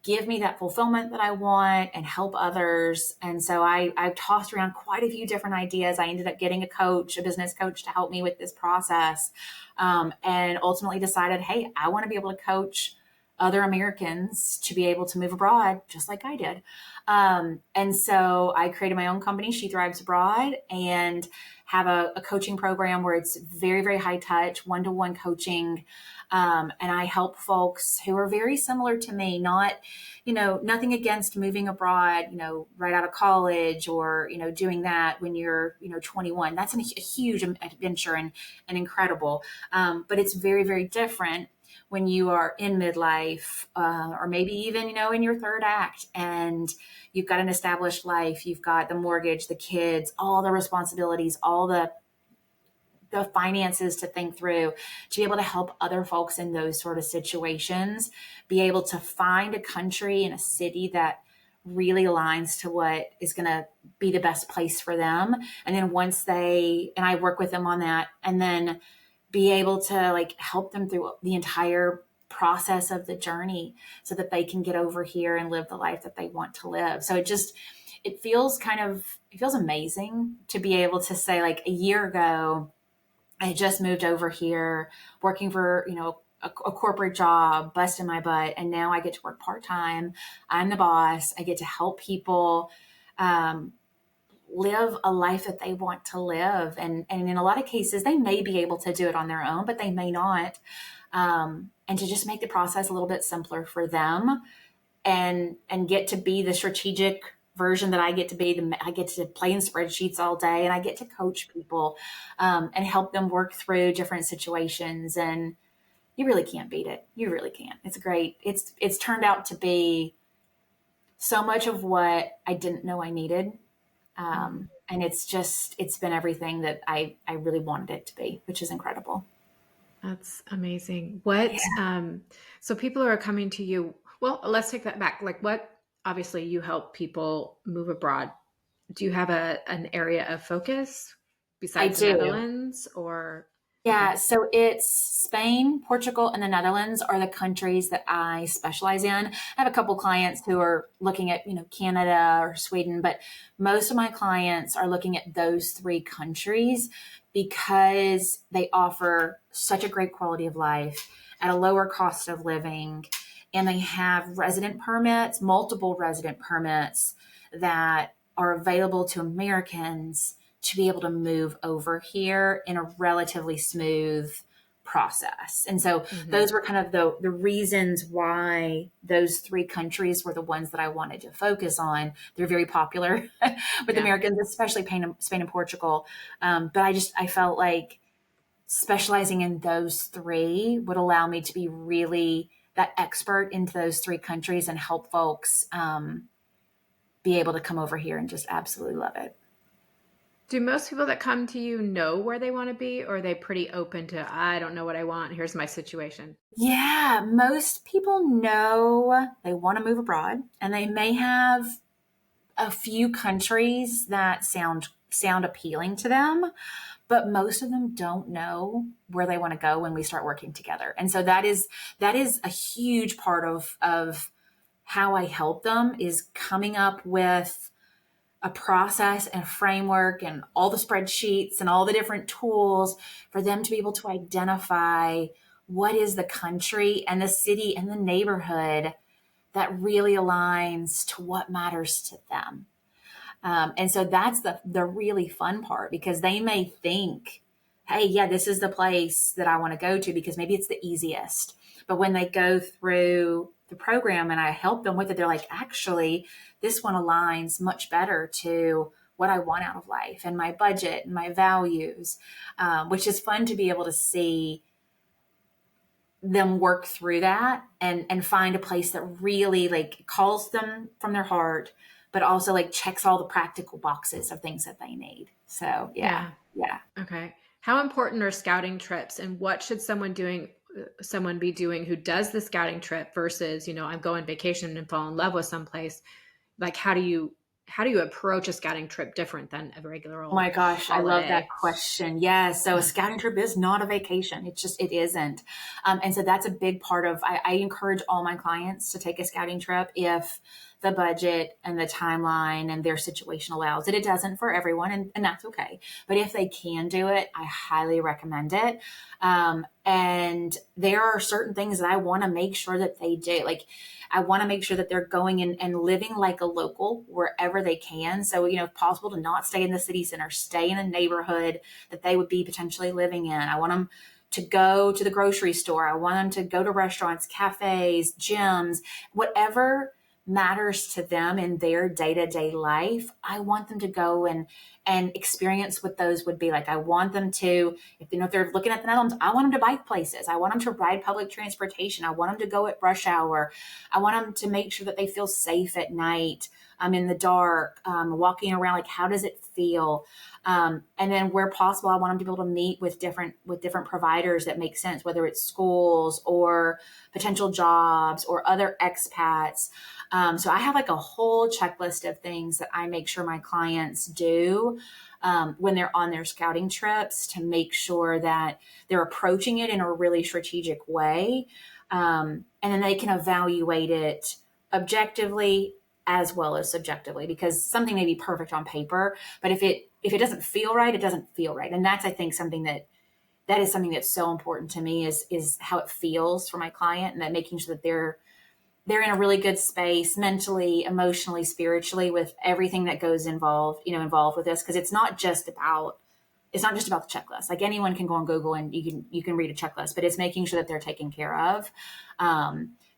give me that fulfillment that I want and help others. And so I've tossed around quite a few different ideas. I ended up getting a business coach to help me with this process. And ultimately decided, hey, I want to be able to coach other Americans to be able to move abroad just like I did. And so I created my own company, She Thrives Abroad, and have a coaching program where it's very, very high touch, one-to-one coaching. And I help folks who are very similar to me, nothing against moving abroad, right out of college or, doing that when you're, 21. That's a huge adventure and incredible. But it's very, very different when you are in midlife, or maybe even, in your third act, and you've got an established life, you've got the mortgage, the kids, all the responsibilities, all the finances to think through, to be able to help other folks in those sort of situations, be able to find a country and a city that really aligns to what is going to be the best place for them. And then and I work with them on that, and then be able to like help them through the entire process of the journey so that they can get over here and live the life that they want to live. So it feels amazing to be able to say, like, a year ago, I had just moved over here working for, a corporate job, busting my butt. And now I get to work part-time. I'm the boss. I get to help people, live a life that they want to live. And in a lot of cases, they may be able to do it on their own, but they may not. And to just make the process a little bit simpler for them, and get to be the strategic version that I get to be. I get to play in spreadsheets all day, and I get to coach people, and help them work through different situations. And you really can't beat it. You really can't. It's great. It's turned out to be so much of what I didn't know I needed. And it's been everything that I really wanted it to be, which is incredible. That's amazing. Yeah, So people who are coming to you, well, let's take that back. Like, obviously you help people move abroad. Do you have an area of focus I besides the do. Netherlands, or? Okay. Yeah, so it's Spain, Portugal, and the Netherlands are the countries that I specialize in. I have a couple clients who are looking at, Canada or Sweden, but most of my clients are looking at those three countries because they offer such a great quality of life at a lower cost of living. And they have resident permits, multiple resident permits that are available to Americans to be able to move over here in a relatively smooth process. And so Mhm. those were kind of the reasons why those three countries were the ones that I wanted to focus on. They're very popular with Yeah. Americans, especially Spain and Portugal. But I felt like specializing in those three would allow me to be really that expert into those three countries and help folks, be able to come over here and just absolutely love it. Do most people that come to you know where they want to be, or are they pretty open to, I don't know what I want, here's my situation? Yeah, most people know they want to move abroad, and they may have a few countries that sound appealing to them, but most of them don't know where they want to go when we start working together. And so that is a huge part of how I help them, is coming up with a process and framework and all the spreadsheets and all the different tools for them to be able to identify what is the country and the city and the neighborhood that really aligns to what matters to them. And so that's the really fun part, because they may think, hey, yeah, this is the place that I want to go to because maybe it's the easiest. But when they go through the program and I help them with it, they're like, actually, this one aligns much better to what I want out of life and my budget and my values, which is fun to be able to see them work through that and find a place that really like calls them from their heart, but also like checks all the practical boxes of things that they need. So yeah, Yeah. yeah. Okay. How important are scouting trips, and what should someone be doing who does the scouting trip versus, I'm going vacation and fall in love with someplace? Like how do you approach a scouting trip different than a regular Oh old my gosh, I love that holiday? question. Yes. So a scouting trip is not a vacation. It isn't. And so that's a big part of, I encourage all my clients to take a scouting trip if the budget and the timeline and their situation allows it. It doesn't for everyone, and that's okay. But if they can do it, I highly recommend it. And there are certain things that I want to make sure that they do. Like, I want to make sure that they're going and living like a local wherever they can. So, if possible, to not stay in the city center, stay in a neighborhood that they would be potentially living in. I want them to go to the grocery store. I want them to go to restaurants, cafes, gyms, whatever matters to them in their day-to-day life. I want them to go and experience what those would be like. I want them to, if they're looking at the Netherlands, I want them to bike places. I want them to ride public transportation. I want them to go at rush hour. I want them to make sure that they feel safe at night. In the dark, walking around. Like, how does it feel? And then where possible, I want them to be able to meet with different providers that make sense, whether it's schools or potential jobs or other expats. So I have like a whole checklist of things that I make sure my clients do when they're on their scouting trips to make sure that they're approaching it in a really strategic way. And then they can evaluate it objectively as well as subjectively, because something may be perfect on paper, but if it doesn't feel right, it doesn't feel right. And that's, I think, something that is something that's so important to me is how it feels for my client, and that making sure that they're in a really good space mentally, emotionally, spiritually, with everything that goes involved with this. Cause it's not just about the checklist. Like, anyone can go on Google and you can read a checklist, but it's making sure that they're taken care of,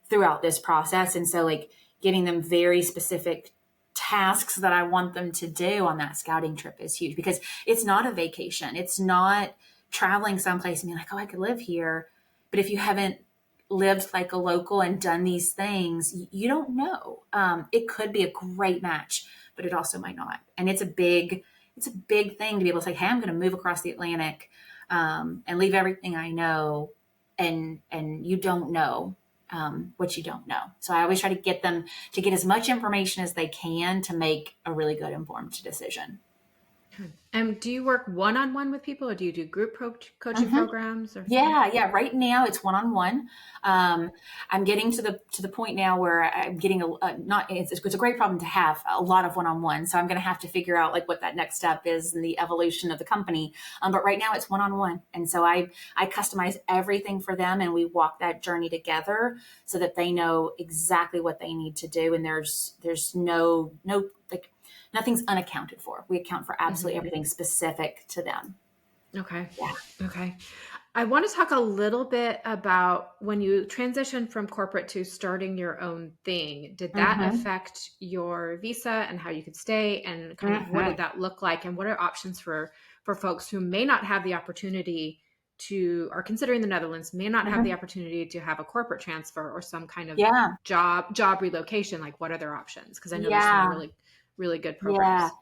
throughout this process. And so, like, getting them very specific tasks that I want them to do on that scouting trip is huge, because it's not a vacation. It's not traveling someplace and being like, oh, I could live here. But if you haven't lived like a local and done these things, you don't know. It could be a great match, but it also might not. And it's a big thing to be able to say, hey, I'm going to move across the Atlantic, and leave everything I know. And you don't know what you don't know. So I always try to get them to get as much information as they can to make a really good informed decision. And do you work one-on-one with people, or do you do group coaching Mm-hmm. programs? Or Yeah. Right now it's one-on-one. I'm getting to the point now where I'm getting it's a great problem to have a lot of one-on-one. So I'm going to have to figure out like what that next step is in the evolution of the company. But right now it's one-on-one. And so I customize everything for them, and we walk that journey together so that they know exactly what they need to do. And there's no like, nothing's unaccounted for. We account for absolutely everything specific to them. Okay. Yeah. Okay. I want to talk a little bit about when you transition from corporate to starting your own thing. Did that Mm-hmm. affect your visa and how you could stay, and kind of what Mm-hmm. did that look like, and what are options for folks who may not have the opportunity to, are considering the Netherlands, may not have the Mm-hmm. opportunity to have a corporate transfer or some kind of Yeah. job relocation? Like, what are their options? Because I know there's some Yeah. really, really good Yeah. programs.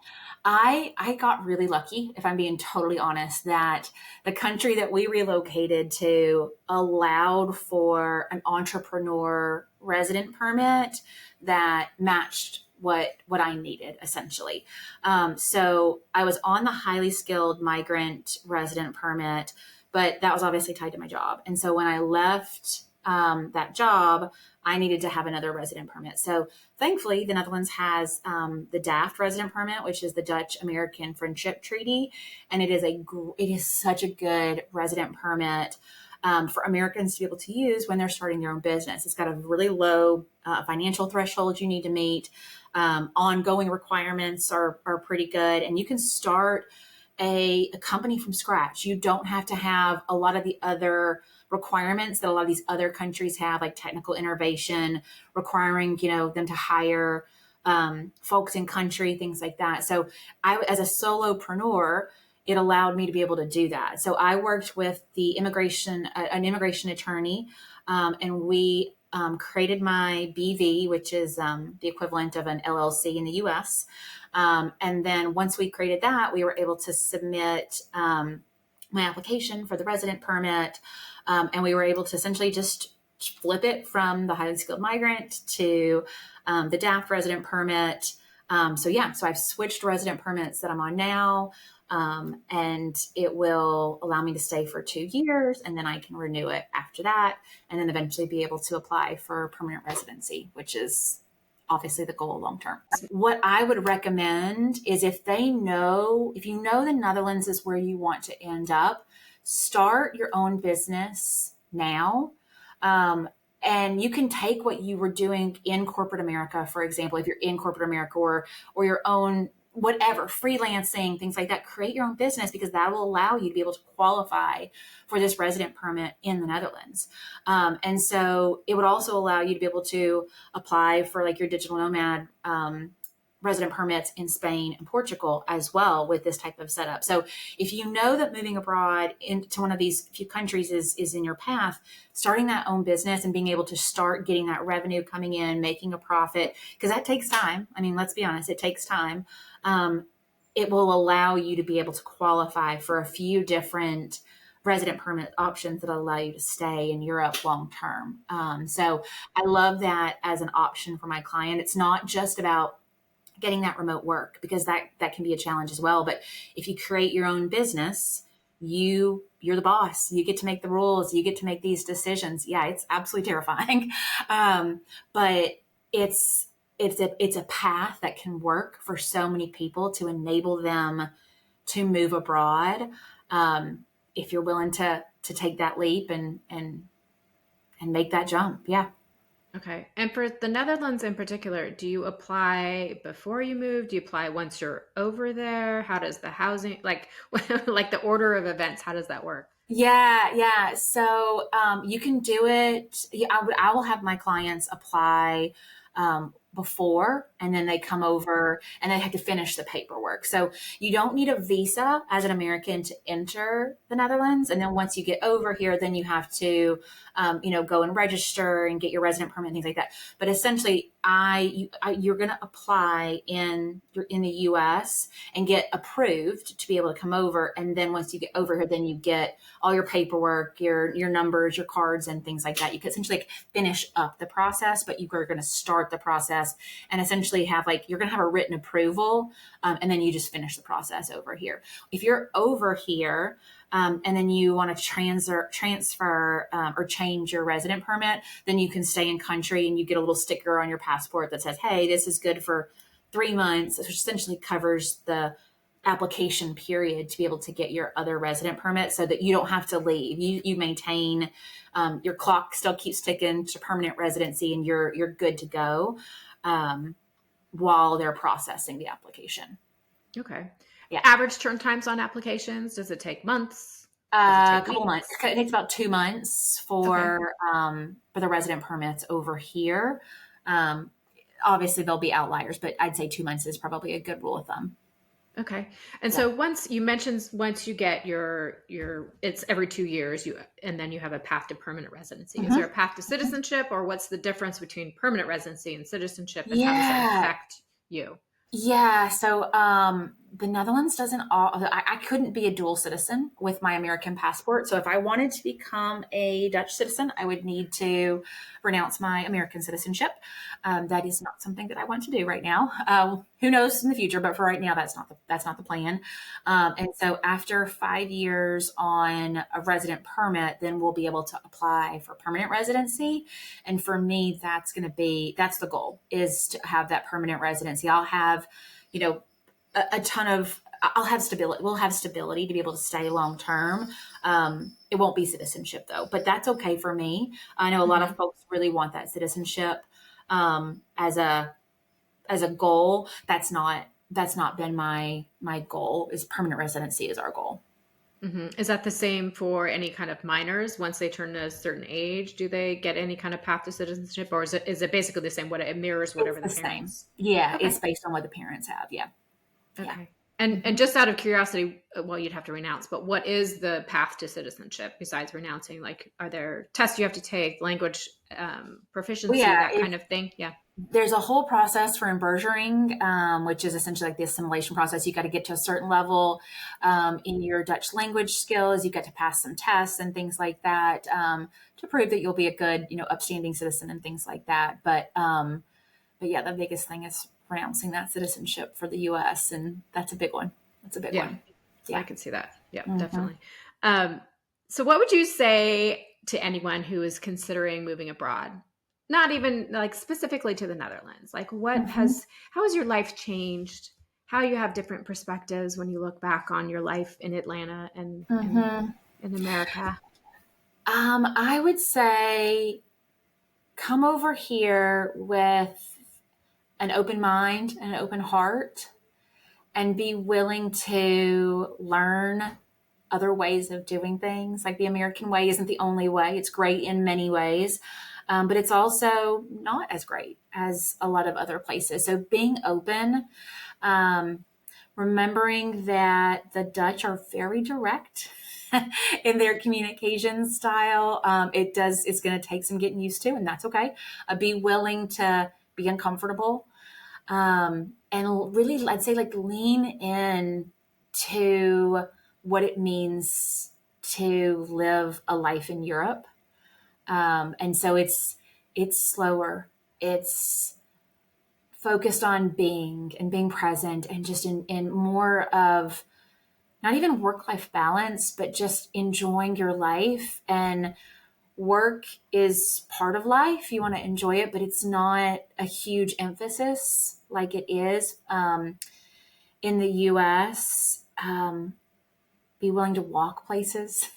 I got really lucky, if I'm being totally honest, that the country that we relocated to allowed for an entrepreneur resident permit that matched what I needed, essentially. So I was on the highly skilled migrant resident permit, but that was obviously tied to my job. And so when I left that job, I needed to have another resident permit. So thankfully, the Netherlands has the DAFT resident permit, which is the Dutch American Friendship Treaty, and it is such a good resident permit for Americans to be able to use when they're starting their own business. It's got a really low financial threshold you need to meet. Ongoing requirements are pretty good, and you can start a company from scratch. You don't have to have a lot of the other requirements that a lot of these other countries have, like technical innovation, requiring them to hire folks in country, things like that. So as a solopreneur, it allowed me to be able to do that. So I worked with an immigration attorney, and we created my BV, which is the equivalent of an LLC in the US. And then once we created that, we were able to submit my application for the resident permit. And we were able to essentially just flip it from the highly skilled migrant to the DAF resident permit. So I've switched resident permits that I'm on now. And it will allow me to stay for 2 years, and then I can renew it after that, and then eventually be able to apply for permanent residency, which is obviously the goal long term. What I would recommend is if you know the Netherlands is where you want to end up, start your own business now. And you can take what you were doing in corporate America, for example, if you're in corporate America or your own whatever, freelancing, things like that, create your own business, because that will allow you to be able to qualify for this resident permit in the Netherlands. And so it would also allow you to be able to apply for like your digital nomad resident permits in Spain and Portugal as well with this type of setup. So if you know that moving abroad into one of these few countries is in your path, starting that own business and being able to start getting that revenue coming in, making a profit, because that takes time. I mean, let's be honest, it takes time. It will allow you to be able to qualify for a few different resident permit options that allow you to stay in Europe long term. So I love that as an option for my client. It's not just about getting that remote work, because that can be a challenge as well. But if you create your own business, you're the boss. You get to make the rules. You get to make these decisions. Yeah, it's absolutely terrifying. But it's a path that can work for so many people to enable them to move abroad. If you're willing to take that leap and make that jump. Yeah. Okay. And for the Netherlands in particular, do you apply before you move? Do you apply once you're over there? How does the housing, like, like the order of events, how does that work? Yeah. So you can do it. Yeah, I will have my clients apply before, and then they come over and they have to finish the paperwork. So you don't need a visa as an American to enter the Netherlands. And then once you get over here, then you have to, go and register and get your resident permit and things like that. But essentially, you're going to apply in the U.S. and get approved to be able to come over. And then once you get over here, then you get all your paperwork, your numbers, your cards, and things like that. You can essentially finish up the process, but you are going to start the process and essentially have you're going to have a written approval, and then you just finish the process over here. If you're over here, and then you want to transfer or change your resident permit, then you can stay in country and you get a little sticker on your passport that says, hey, this is good for 3 months, which essentially covers the application period to be able to get your other resident permit, so that you don't have to leave. You maintain, your clock still keeps ticking to permanent residency, and you're good to go while they're processing the application. Okay. Yeah. Average turn times on applications, does it take months? A couple months. It takes about 2 months for the resident permits over here. Obviously, there'll be outliers, but I'd say 2 months is probably a good rule of thumb. Okay. And so once you get your it's every 2 years, and then you have a path to permanent residency. Is there a path to citizenship, or what's the difference between permanent residency and citizenship, and how does that affect you? Yeah, so the Netherlands doesn't I couldn't be a dual citizen with my American passport. So if I wanted to become a Dutch citizen, I would need to renounce my American citizenship. That is not something that I want to do right now. Who knows in the future, but for right now, that's not the plan. And so after 5 years on a resident permit, then we'll be able to apply for permanent residency. And for me, that's the goal, is to have that permanent residency. I'll have, I'll have stability. We'll have stability to be able to stay long term. It won't be citizenship though, but that's okay for me. I know a lot of folks really want that citizenship as a goal. That's not been my goal. Is permanent residency is our goal. Is that the same for any kind of minors once they turn a certain age? Do they get any kind of path to citizenship, or is it basically the same? What it mirrors It's whatever the the same. parents? Yeah, Okay, it's based on what the parents have. Yeah. Yeah. okay. And Mhm. just out of curiosity, well, you'd have to renounce, but what is the path to citizenship besides renouncing? Like, are there tests you have to take, language Well, proficiency, yeah, that kind of thing? Yeah. there's a whole process for imbursering, which is essentially like the assimilation process. You got to get to a certain level in your Dutch language skills. You get to pass some tests and things like that to prove that you'll be a good, upstanding citizen and things like that. But yeah, the biggest thing is renouncing that citizenship for the U.S. and that's a big one. That's a big Yeah, one. I Yeah. can see that. Yeah, Hmm. definitely. Um, so, what would you say to anyone who is considering moving abroad? Not even like specifically to the Netherlands. Like, Hmm. how has your life changed? How you have different perspectives when you look back on your life in Atlanta and Hmm. in America? I would say come over here with an open mind and an open heart and be willing to learn other ways of doing things. Like the American way isn't the only way, it's great in many ways. But it's also not as great as a lot of other places. So being open, um, remembering that the Dutch are very direct in their communication style. It's going to take some getting used to, and that's okay. Be willing to be uncomfortable, and really, I'd say, like, lean in to what it means to live a life in Europe. And so it's slower. It's focused on being and being present and just in more of not even work life balance, but just enjoying your life. And work is part of life. You want to enjoy it, but it's not a huge emphasis like it is in the US. Be willing to walk places.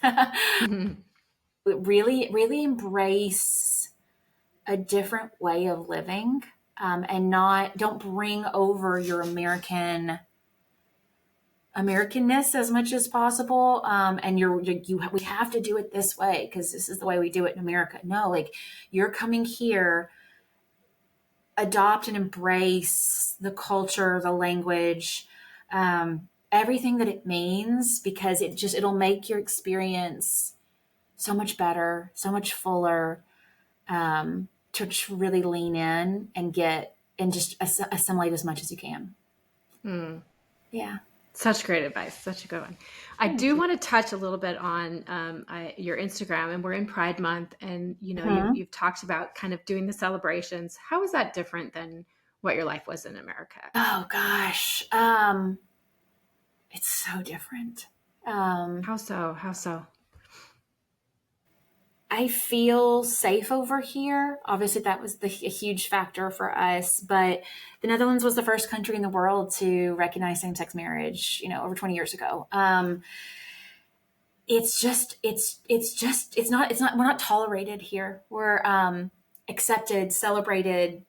Really, really embrace a different way of living, and not don't bring over your Americanness as much as possible. And we have to do it this way because this is the way we do it in America. No, like, you're coming here, adopt and embrace the culture, the language, everything that it means, because it'll make your experience so much better, so much fuller, to just really lean in and get and just assimilate as much as you can. Hmm. Yeah. Such great advice. Such a good one. I Thank do you. want to touch a little bit on your Instagram, and we're in Pride Month, and Mhm. you've talked about kind of doing the celebrations. How is that different than what your life was in America? Oh gosh. It's so different. Um, How so? How so? I feel safe over here. Obviously, that was a huge factor for us. But the Netherlands was the first country in the world to recognize same-sex marriage, over 20 years ago. It's not, we're not tolerated here. We're accepted, celebrated.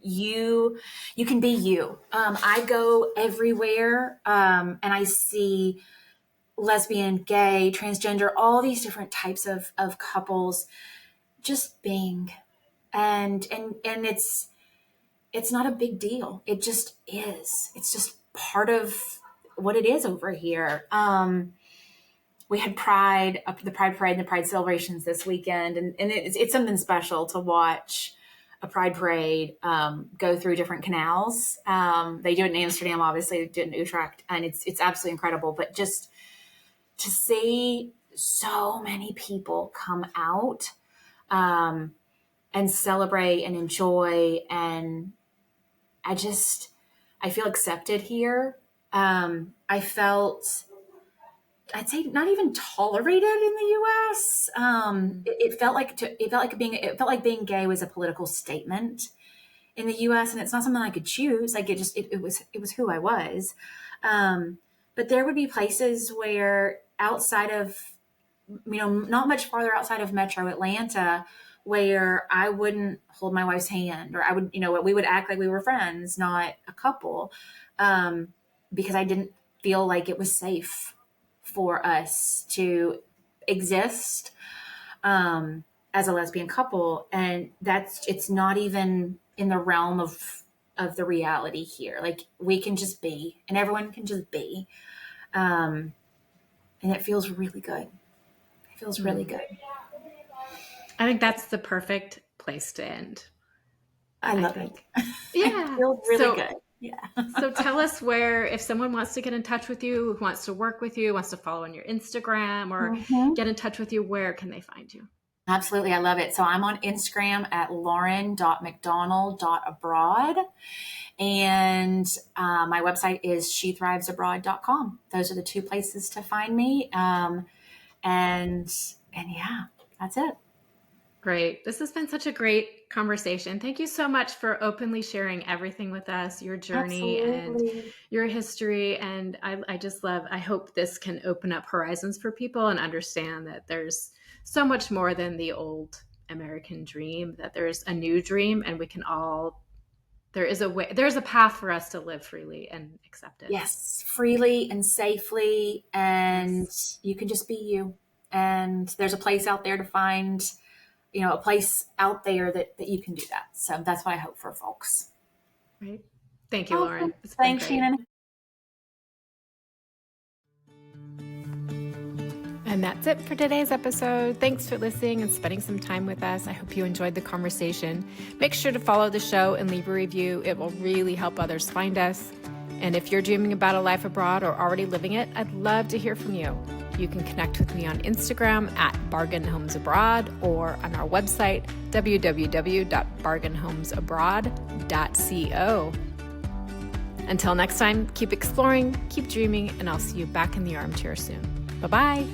You can be you. I go everywhere, and I see lesbian, gay, transgender, all these different types of couples just being, and it's not a big deal. It just is. It's just part of what it is over here. We had the Pride Parade and the Pride celebrations this weekend, and it's something special to watch a Pride Parade go through different canals. They do it in Amsterdam, obviously, they do it in Utrecht, and it's absolutely incredible. But just to see so many people come out, um, and celebrate and enjoy, and I just I feel accepted here. I felt, I'd say, not even tolerated in the U.S. It felt like being gay was a political statement in the U.S. and it's not something I could choose. Like, it was who I was. But there would be places where outside of, not much farther outside of Metro Atlanta, where I wouldn't hold my wife's hand, or we would act like we were friends, not a couple, because I didn't feel like it was safe for us to exist as a lesbian couple. And it's not even in the realm of the reality here. Like, we can just be, and everyone can just be. And it feels really good. It feels really good. I think that's the perfect place to end. I love it. Yeah. It feels really good. Yeah. So tell us where, if someone wants to get in touch with you, who wants to work with you, wants to follow on your Instagram or get in touch with you, where can they find you? Absolutely. I love it. So I'm on Instagram at lauren.mcdonnell.abroad. And my website is shethrivesabroad.com. Those are the two places to find me. And yeah, that's it. Great. This has been such a great conversation. Thank you so much for openly sharing everything with us, your journey and your history. And I just love, I hope this can open up horizons for people and understand that there's so much more than the old American dream, that there's a new dream, and we can all, there's a path for us to live freely and accept it. Yes, freely and safely. And you can just be you. And there's a place out there to find, a place out there that you can do that. So that's what I hope for folks. Right. Thank you, Lauren. Thanks, Shannon. And that's it for today's episode. Thanks for listening and spending some time with us. I hope you enjoyed the conversation. Make sure to follow the show and leave a review. It will really help others find us. And if you're dreaming about a life abroad or already living it, I'd love to hear from you. You can connect with me on Instagram at bargainhomesabroad or on our website, www.bargainhomesabroad.co. Until next time, keep exploring, keep dreaming, and I'll see you back in the armchair soon. Bye-bye.